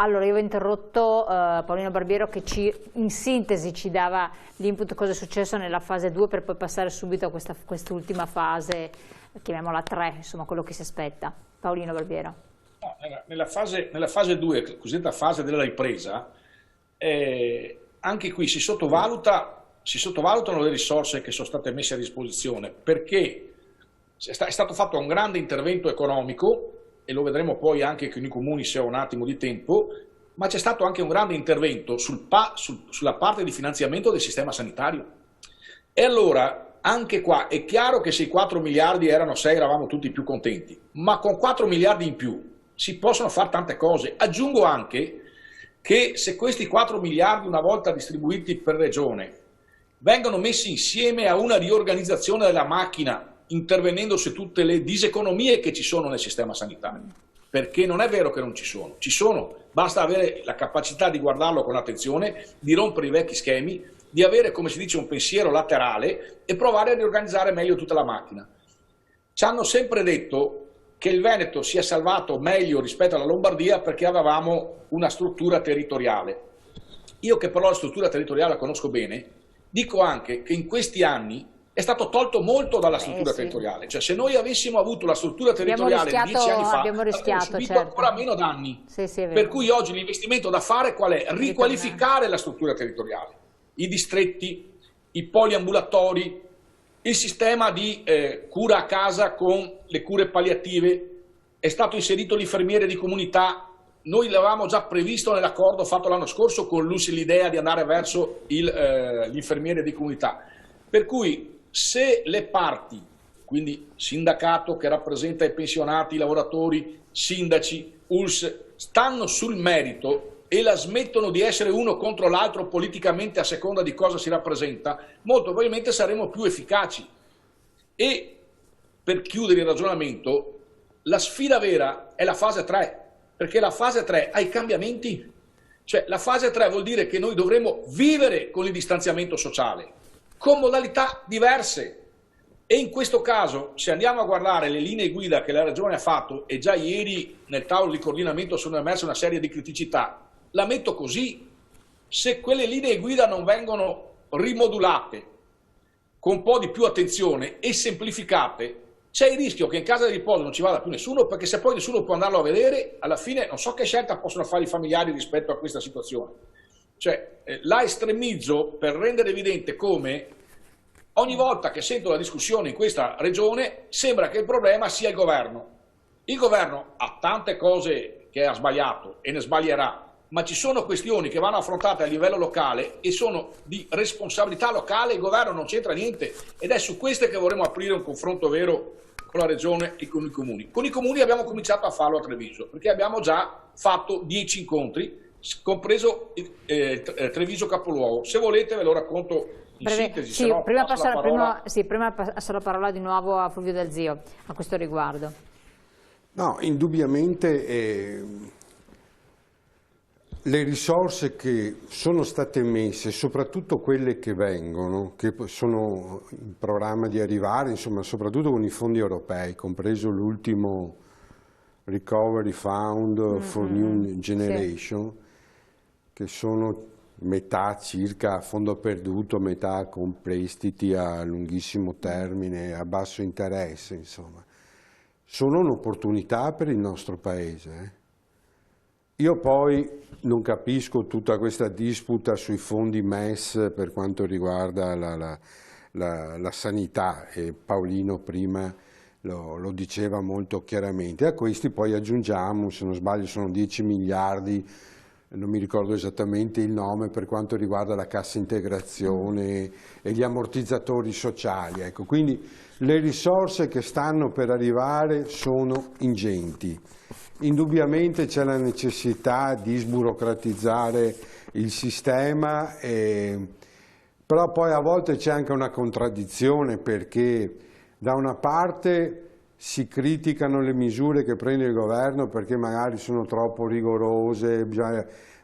Allora, io ho interrotto Paolino Barbiero che in sintesi ci dava l'input cosa è successo nella fase 2 per poi passare subito a quest'ultima fase, chiamiamola 3, insomma quello che si aspetta. Paolino Barbiero. No, nella fase 2, la cosiddetta fase della ripresa, anche qui si sottovalutano le risorse che sono state messe a disposizione, perché è stato fatto un grande intervento economico, e lo vedremo poi anche con i comuni se ho un attimo di tempo, ma c'è stato anche un grande intervento sulla parte di finanziamento del sistema sanitario. E allora, anche qua, è chiaro che se i 4 miliardi erano 6 eravamo tutti più contenti, ma con 4 miliardi in più si possono fare tante cose. Aggiungo anche che se questi 4 miliardi, una volta distribuiti per regione, vengono messi insieme a una riorganizzazione della macchina, intervenendo su tutte le diseconomie che ci sono nel sistema sanitario, perché non è vero che non ci sono, basta avere la capacità di guardarlo con attenzione, di rompere i vecchi schemi, di avere, come si dice, un pensiero laterale e provare a riorganizzare meglio tutta la macchina. Ci hanno sempre detto che il Veneto si è salvato meglio rispetto alla Lombardia perché avevamo una struttura territoriale. Io che però la struttura territoriale la conosco bene, dico anche che in questi anni è stato tolto molto dalla struttura territoriale, cioè se noi avessimo avuto la struttura territoriale 10 anni fa avremmo subito ancora meno danni, per cui oggi l'investimento da fare qual è? Riqualificare la struttura territoriale, i distretti, i poliambulatori, il sistema di cura a casa con le cure palliative, è stato inserito l'infermiere di comunità, noi l'avevamo già previsto nell'accordo fatto l'anno scorso con l'idea di andare verso l'infermiere di comunità, per cui se le parti, quindi sindacato che rappresenta i pensionati, i lavoratori, sindaci, ULSS, stanno sul merito e la smettono di essere uno contro l'altro politicamente a seconda di cosa si rappresenta, molto probabilmente saremo più efficaci. E per chiudere il ragionamento, la sfida vera è la fase 3, perché la fase 3 ha i cambiamenti. Cioè la fase 3 vuol dire che noi dovremo vivere con il distanziamento sociale, con modalità diverse. E in questo caso, se andiamo a guardare le linee guida che la Regione ha fatto, e già ieri nel tavolo di coordinamento sono emerse una serie di criticità, la metto così: se quelle linee guida non vengono rimodulate con un po' di più attenzione e semplificate, c'è il rischio che in casa di riposo non ci vada più nessuno, perché se poi nessuno può andarlo a vedere, alla fine non so che scelta possono fare i familiari rispetto a questa situazione. Cioè, la estremizzo per rendere evidente come ogni volta che sento la discussione in questa regione sembra che il problema sia il governo. Il governo ha tante cose che ha sbagliato e ne sbaglierà, ma ci sono questioni che vanno affrontate a livello locale e sono di responsabilità locale, il governo non c'entra niente, ed è su queste che vorremmo aprire un confronto vero con la regione e con i comuni. Con i comuni abbiamo cominciato a farlo a Treviso, perché abbiamo già fatto 10 incontri, compreso Treviso capoluogo. Se volete ve lo racconto in sintesi. Sì, prima passo la parola di nuovo a Fulvio Dal Zio a questo riguardo. No, indubbiamente le risorse che sono state messe, soprattutto quelle che vengono, che sono in programma di arrivare, insomma, soprattutto con i fondi europei, compreso l'ultimo Recovery Fund for New Generation, che sono metà circa a fondo perduto, metà con prestiti a lunghissimo termine, a basso interesse, insomma. Sono un'opportunità per il nostro Paese. Io poi non capisco tutta questa disputa sui fondi MES per quanto riguarda la sanità, e Paolino prima lo diceva molto chiaramente. A questi poi aggiungiamo, se non sbaglio sono 10 miliardi, non mi ricordo esattamente il nome, per quanto riguarda la cassa integrazione e gli ammortizzatori sociali. Ecco, quindi le risorse che stanno per arrivare sono ingenti. Indubbiamente c'è la necessità di sburocratizzare il sistema, però poi a volte c'è anche una contraddizione, perché da una parte si criticano le misure che prende il governo perché magari sono troppo rigorose,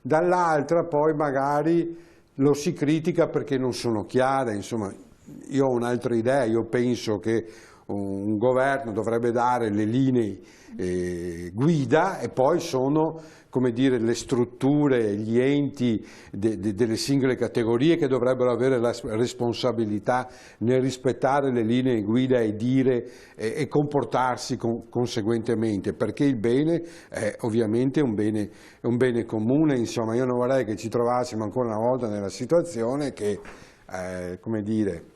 dall'altra poi magari lo si critica perché non sono chiare. Insomma, io ho un'altra idea, io penso che un governo dovrebbe dare le linee guida e poi sono, come dire, le strutture, gli enti delle singole categorie che dovrebbero avere la responsabilità nel rispettare le linee guida e dire e comportarsi conseguentemente, perché il bene è ovviamente un bene comune. Insomma, io non vorrei che ci trovassimo ancora una volta nella situazione che, come dire,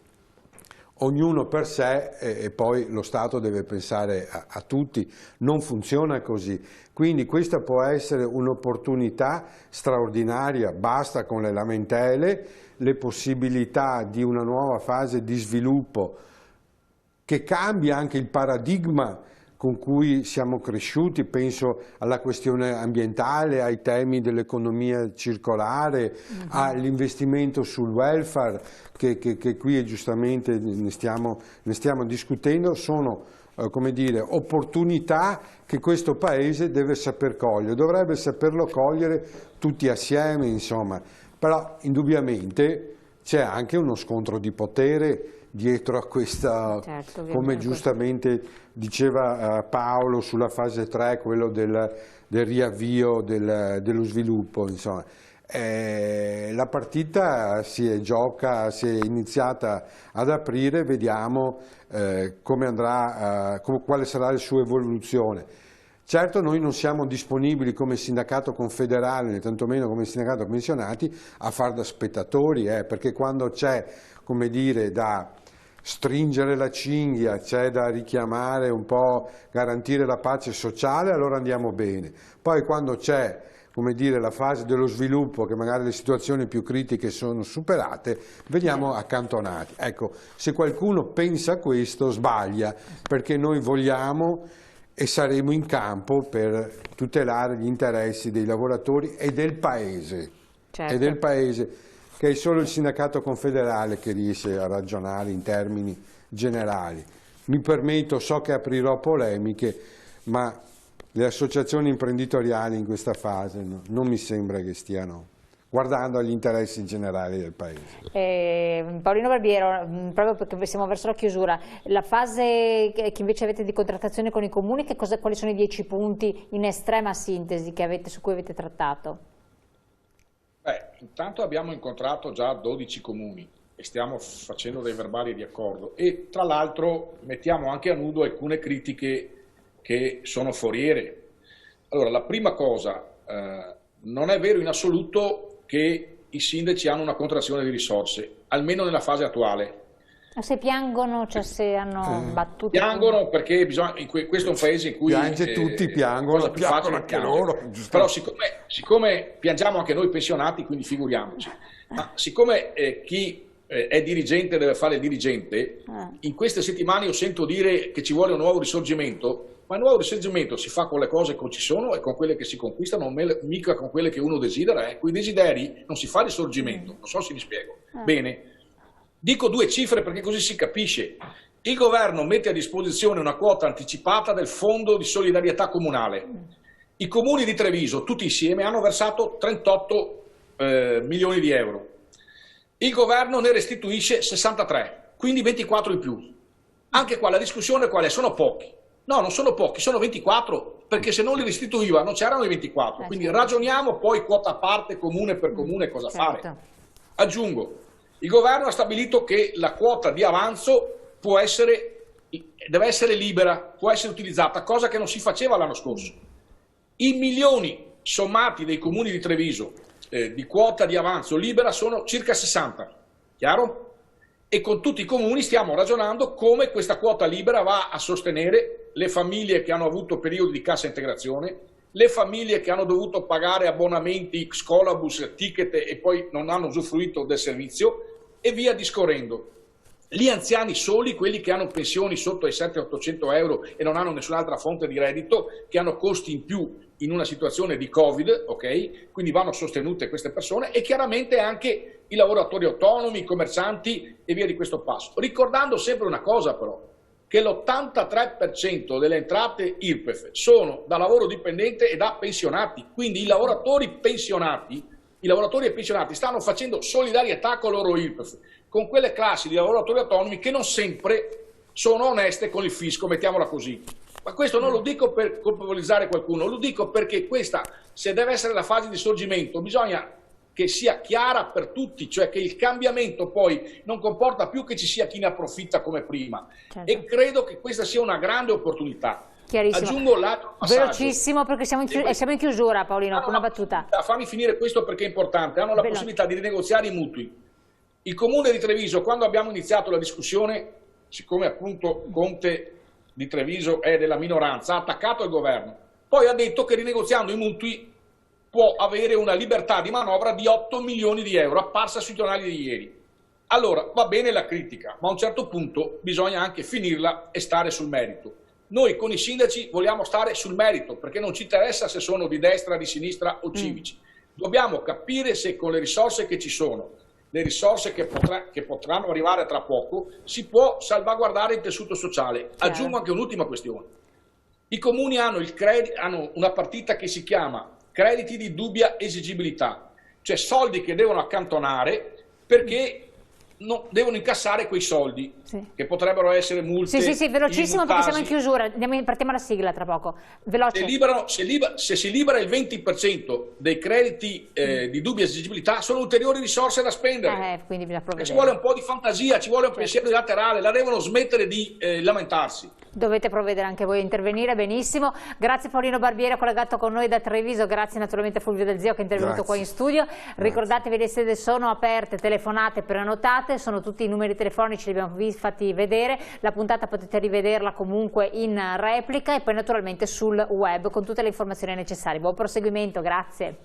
ognuno per sé e poi lo Stato deve pensare a tutti. Non funziona così. Quindi questa può essere un'opportunità straordinaria, basta con le lamentele, le possibilità di una nuova fase di sviluppo che cambia anche il paradigma con cui siamo cresciuti, penso alla questione ambientale, ai temi dell'economia circolare, all'investimento sul welfare, che qui giustamente ne stiamo discutendo, sono come dire, opportunità che questo Paese deve saper cogliere, dovrebbe saperlo cogliere tutti assieme, insomma, però indubbiamente c'è anche uno scontro di potere dietro a questa, certo, come giustamente diceva Paolo sulla fase 3, quello del riavvio dello sviluppo, insomma. La partita si è iniziata ad aprire, vediamo come andrà, quale sarà la sua evoluzione. Certo, noi non siamo disponibili come sindacato confederale, né tantomeno come sindacato pensionati, a far da spettatori, perché quando c'è, come dire, da stringere la cinghia, c'è da richiamare un po', garantire la pace sociale, allora andiamo bene. Poi quando c'è, come dire, la fase dello sviluppo, che magari le situazioni più critiche sono superate, veniamo accantonati. Ecco, se qualcuno pensa questo sbaglia, perché noi vogliamo e saremo in campo per tutelare gli interessi dei lavoratori e del Paese. Certo. E del Paese, che è solo il sindacato confederale che riesce a ragionare in termini generali. Mi permetto, so che aprirò polemiche, ma le associazioni imprenditoriali in questa fase non mi sembra che stiano guardando agli interessi generali del Paese. Paolino Barbiero, proprio perché siamo verso la chiusura, la fase che invece avete di contrattazione con i comuni, quali sono i 10 punti in estrema sintesi su cui avete trattato? Intanto abbiamo incontrato già 12 comuni e stiamo facendo dei verbali di accordo e tra l'altro mettiamo anche a nudo alcune critiche che sono foriere. Allora, la prima cosa, non è vero in assoluto che i sindaci hanno una contrazione di risorse, almeno nella fase attuale. Se piangono, cioè se hanno battuto... Piangono perché questo è un paese in cui... Piange tutti, piangono anche loro. Però siccome piangiamo anche noi pensionati, quindi figuriamoci. Ma siccome chi è dirigente deve fare il dirigente, in queste settimane io sento dire che ci vuole un nuovo risorgimento, ma il nuovo risorgimento si fa con le cose che ci sono e con quelle che si conquistano, mica con quelle che uno desidera. Con i desideri non si fa risorgimento, non so se mi spiego. Bene. Dico 2 cifre perché così si capisce. Il governo mette a disposizione una quota anticipata del fondo di solidarietà comunale. I comuni di Treviso, tutti insieme, hanno versato 38 milioni di euro. Il governo ne restituisce 63, quindi 24 in più. Anche qua la discussione qual è? Sono pochi. No, non sono pochi, sono 24, perché se non li restituiva non c'erano i 24. Quindi ragioniamo poi quota a parte, comune per comune, cosa fare. Aggiungo. Il governo ha stabilito che la quota di avanzo deve essere libera, può essere utilizzata, cosa che non si faceva l'anno scorso. I milioni sommati dei comuni di Treviso di quota di avanzo libera sono circa 60, chiaro? E con tutti i comuni stiamo ragionando come questa quota libera va a sostenere le famiglie che hanno avuto periodi di cassa integrazione, le famiglie che hanno dovuto pagare abbonamenti, scolabus, ticket e poi non hanno usufruito del servizio e via discorrendo. Gli anziani soli, quelli che hanno pensioni sotto ai 700-800 euro e non hanno nessun'altra fonte di reddito, che hanno costi in più in una situazione di Covid, ok? Quindi vanno sostenute queste persone e chiaramente anche i lavoratori autonomi, i commercianti e via di questo passo. Ricordando sempre una cosa però, che l'83% delle entrate IRPEF sono da lavoro dipendente e da pensionati, quindi i lavoratori e pensionati stanno facendo solidarietà con il loro IRPEF, con quelle classi di lavoratori autonomi che non sempre sono oneste con il fisco, mettiamola così. Ma questo non lo dico per colpevolizzare qualcuno, lo dico perché questa, se deve essere la fase di sorgimento, bisogna che sia chiara per tutti, cioè che il cambiamento poi non comporta più che ci sia chi ne approfitta come prima. Certo. E credo che questa sia una grande opportunità. Aggiungo l'altro passaggio. Velocissimo, perché siamo in chiusura, Paolino, con una battuta. Fammi finire questo perché è importante. Hanno la possibilità di rinegoziare i mutui. Il Comune di Treviso, quando abbiamo iniziato la discussione, siccome appunto Conte di Treviso è della minoranza, ha attaccato il governo, poi ha detto che rinegoziando i mutui può avere una libertà di manovra di 8 milioni di euro, apparsa sui giornali di ieri. Allora, va bene la critica, ma a un certo punto bisogna anche finirla e stare sul merito. Noi con i sindaci vogliamo stare sul merito, perché non ci interessa se sono di destra, di sinistra o civici. Dobbiamo capire se con le risorse che ci sono, le risorse che potranno arrivare tra poco, si può salvaguardare il tessuto sociale. Aggiungo anche un'ultima questione. I comuni hanno una partita che si chiama crediti di dubbia esigibilità, cioè soldi che devono accantonare perché devono incassare quei soldi, che potrebbero essere multe. Sì, velocissimo perché siamo in chiusura, partiamo alla sigla tra poco. Veloce. Se si libera il 20% dei crediti di dubbia esigibilità, sono ulteriori risorse da spendere. Quindi bisogna provvedere. Ci vuole un po' di fantasia, ci vuole un pensiero laterale, la devono smettere di lamentarsi. Dovete provvedere anche voi a intervenire, benissimo. Grazie Paolino Barbiere, collegato con noi da Treviso, grazie naturalmente a Fulvio Del Zio che è intervenuto qua in studio. Ricordatevi, le sede sono aperte, telefonate, prenotate, sono tutti i numeri telefonici, li abbiamo fatti vedere, la puntata potete rivederla comunque in replica e poi naturalmente sul web con tutte le informazioni necessarie. Buon proseguimento, grazie.